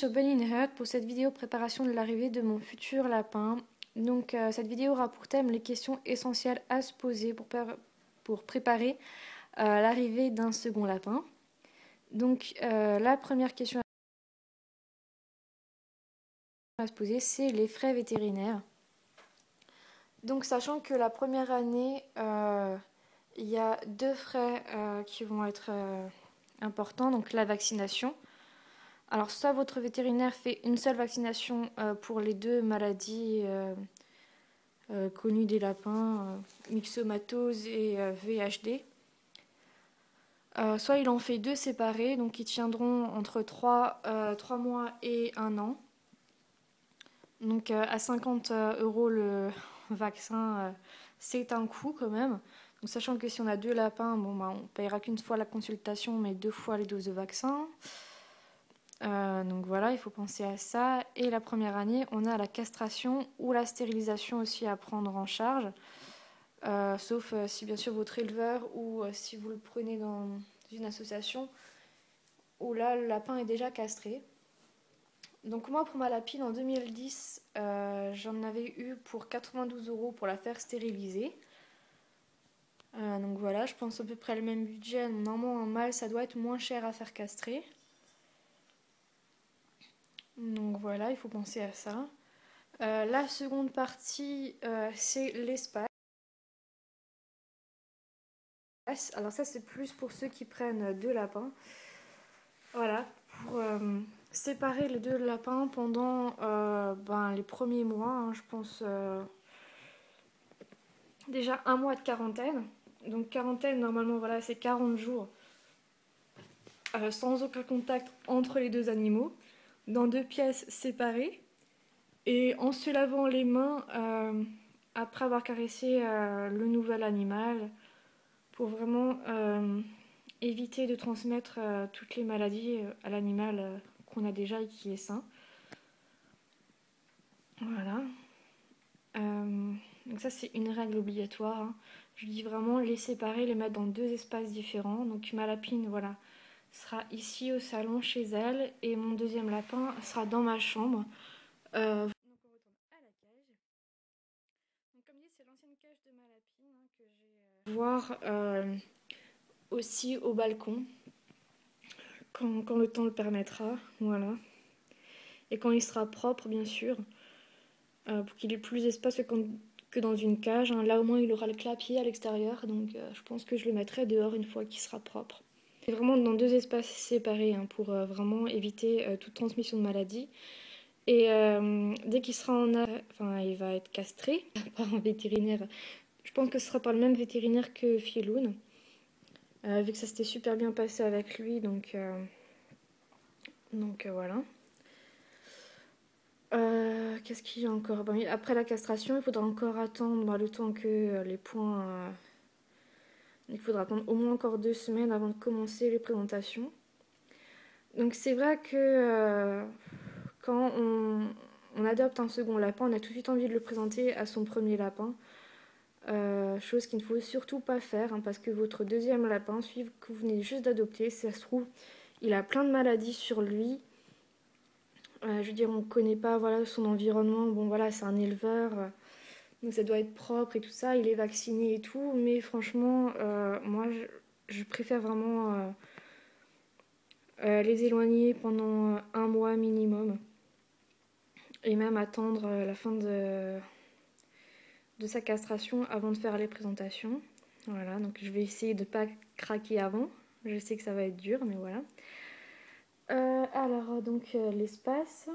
sur Bunny in Herd pour cette vidéo préparation de l'arrivée de mon futur lapin. Donc cette vidéo aura pour thème les questions essentielles à se poser pour préparer l'arrivée d'un second lapin. Donc la première question à se poser, c'est les frais vétérinaires. Donc sachant que la première année, il y a deux frais qui vont être importants, donc la vaccination. Alors soit votre vétérinaire fait une seule vaccination pour les deux maladies connues des lapins, myxomatose et VHD. Soit il en fait deux séparés, donc qui tiendront entre 3 mois et 1 an. Donc à 50 € le vaccin, c'est un coût quand même. Donc, sachant que si on a deux lapins, bon, bah, on ne payera qu'une fois la consultation, mais 2 fois les doses de vaccin. Donc voilà, il faut penser à ça. Et la première année, on a la castration ou la stérilisation aussi à prendre en charge. Sauf si bien sûr votre éleveur ou si vous le prenez dans une association où là le lapin est déjà castré. Donc moi pour ma lapine en 2010, j'en avais eu pour 92 € pour la faire stériliser. Donc voilà, je pense à peu près le même budget. Normalement un mâle ça doit être moins cher à faire castrer. Donc voilà, il faut penser à ça. La seconde partie, c'est l'espace. Alors ça, c'est plus pour ceux qui prennent deux lapins. Voilà, pour séparer les deux lapins pendant les premiers mois, hein, je pense déjà 1 mois de quarantaine. Donc quarantaine, normalement, voilà, c'est 40 jours sans aucun contact entre les deux animaux, dans 2 pièces séparées. Et en se lavant les mains après avoir caressé le nouvel animal pour vraiment éviter de transmettre toutes les maladies à l'animal qu'on a déjà et qui est sain. Voilà. Donc ça c'est une règle obligatoire. Hein. Je dis vraiment les séparer, les mettre dans 2 espaces différents. Donc ma lapine, voilà, sera ici au salon chez elle et mon deuxième lapin sera dans ma chambre. Donc on retourne à la cage. Donc comme dit, c'est l'ancienne cage de ma lapine hein, que j'ai voir aussi au balcon quand le temps le permettra, voilà. Et quand il sera propre, bien sûr, pour qu'il ait plus d'espace que dans une cage. Hein. Là au moins il aura le clapier à l'extérieur, donc je pense que je le mettrai dehors une fois qu'il sera propre. C'est vraiment dans 2 espaces séparés hein, pour vraiment éviter toute transmission de maladie. Et dès qu'il sera il va être castré par un vétérinaire. Je pense que ce sera par le même vétérinaire que Fieloun. Vu que ça s'était super bien passé avec lui, donc voilà. Qu'est-ce qu'il y a encore? Après la castration, il faudra encore attendre le temps que les points... il faudra attendre au moins encore 2 semaines avant de commencer les présentations. Donc c'est vrai que quand on adopte un second lapin, on a tout de suite envie de le présenter à son premier lapin. Chose qu'il ne faut surtout pas faire hein, parce que votre deuxième lapin, celui que vous venez juste d'adopter, si ça se trouve, il a plein de maladies sur lui. Je veux dire, on ne connaît pas voilà, son environnement. Bon, voilà, c'est un éleveur, donc ça doit être propre et tout ça. Il est vacciné et tout, mais franchement, moi, je préfère vraiment les éloigner pendant 1 mois minimum. Et même attendre la fin de sa castration avant de faire les présentations. Voilà, donc je vais essayer de ne pas craquer avant. Je sais que ça va être dur, mais voilà. Alors, donc l'espace,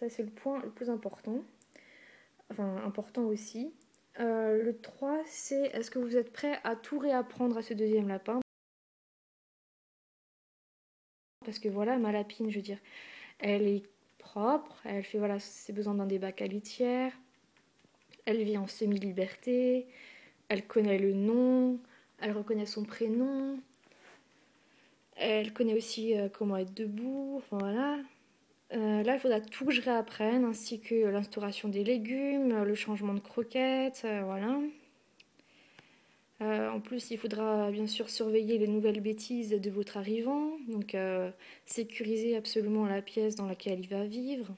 ça c'est le point le plus important. Enfin, important aussi. Le 3, c'est est-ce que vous êtes prêt à tout réapprendre à ce deuxième lapin? Parce que voilà, ma lapine, je veux dire, elle est propre, elle fait voilà, ses besoins dans des bacs à litière, elle vit en semi-liberté, elle connaît le nom, elle reconnaît son prénom, elle connaît aussi comment être debout, enfin voilà. Là, il faudra tout que je réapprenne, ainsi que l'instauration des légumes, le changement de croquettes, voilà. En plus, il faudra bien sûr surveiller les nouvelles bêtises de votre arrivant, donc sécuriser absolument la pièce dans laquelle il va vivre.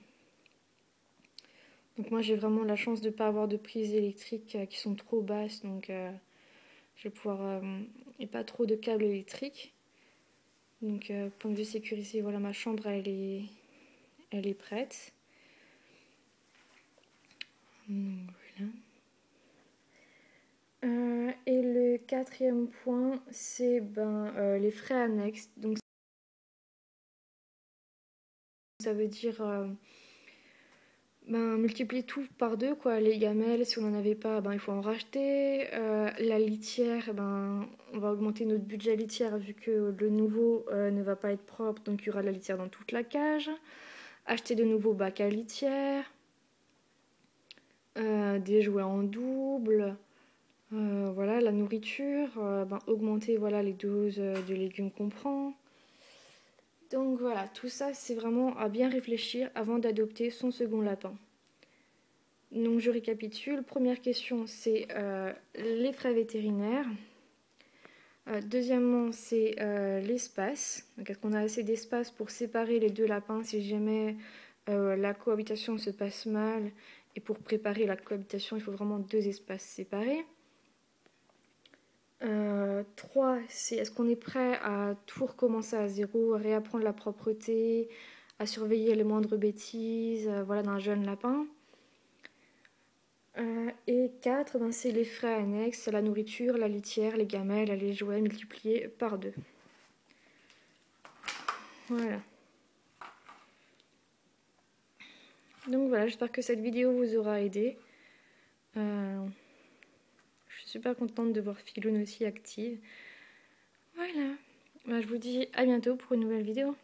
Donc moi j'ai vraiment la chance de ne pas avoir de prises électriques qui sont trop basses, donc je vais pouvoir... et pas trop de câbles électriques. Donc point de vue sécurité, voilà, ma chambre elle est prête. Donc voilà. Et le quatrième point, c'est les frais annexes. Donc ça veut dire multiplier tout par deux, quoi. Les gamelles, si on n'en avait pas, il faut en racheter. La litière, on va augmenter notre budget litière vu que le nouveau ne va pas être propre, donc il y aura de la litière dans toute la cage. Acheter de nouveaux bacs à litière. Des jouets en double. Voilà, la nourriture, augmenter voilà, les doses de légumes qu'on prend. Donc voilà, tout ça c'est vraiment à bien réfléchir avant d'adopter son second lapin. Donc je récapitule, première question c'est les frais vétérinaires. Deuxièmement c'est l'espace. Donc est-ce qu'on a assez d'espace pour séparer les deux lapins si jamais la cohabitation se passe mal, et pour préparer la cohabitation il faut vraiment deux espaces séparés. 3, c'est est-ce qu'on est prêt à tout recommencer à zéro, à réapprendre la propreté, à surveiller les moindres bêtises, voilà, d'un jeune lapin. Et 4, c'est les frais annexes, la nourriture, la litière, les gamelles, les jouets multipliés par 2. Voilà. Donc voilà, j'espère que cette vidéo vous aura aidé. Je suis super contente de voir Filoune aussi active. Voilà. Je vous dis à bientôt pour une nouvelle vidéo.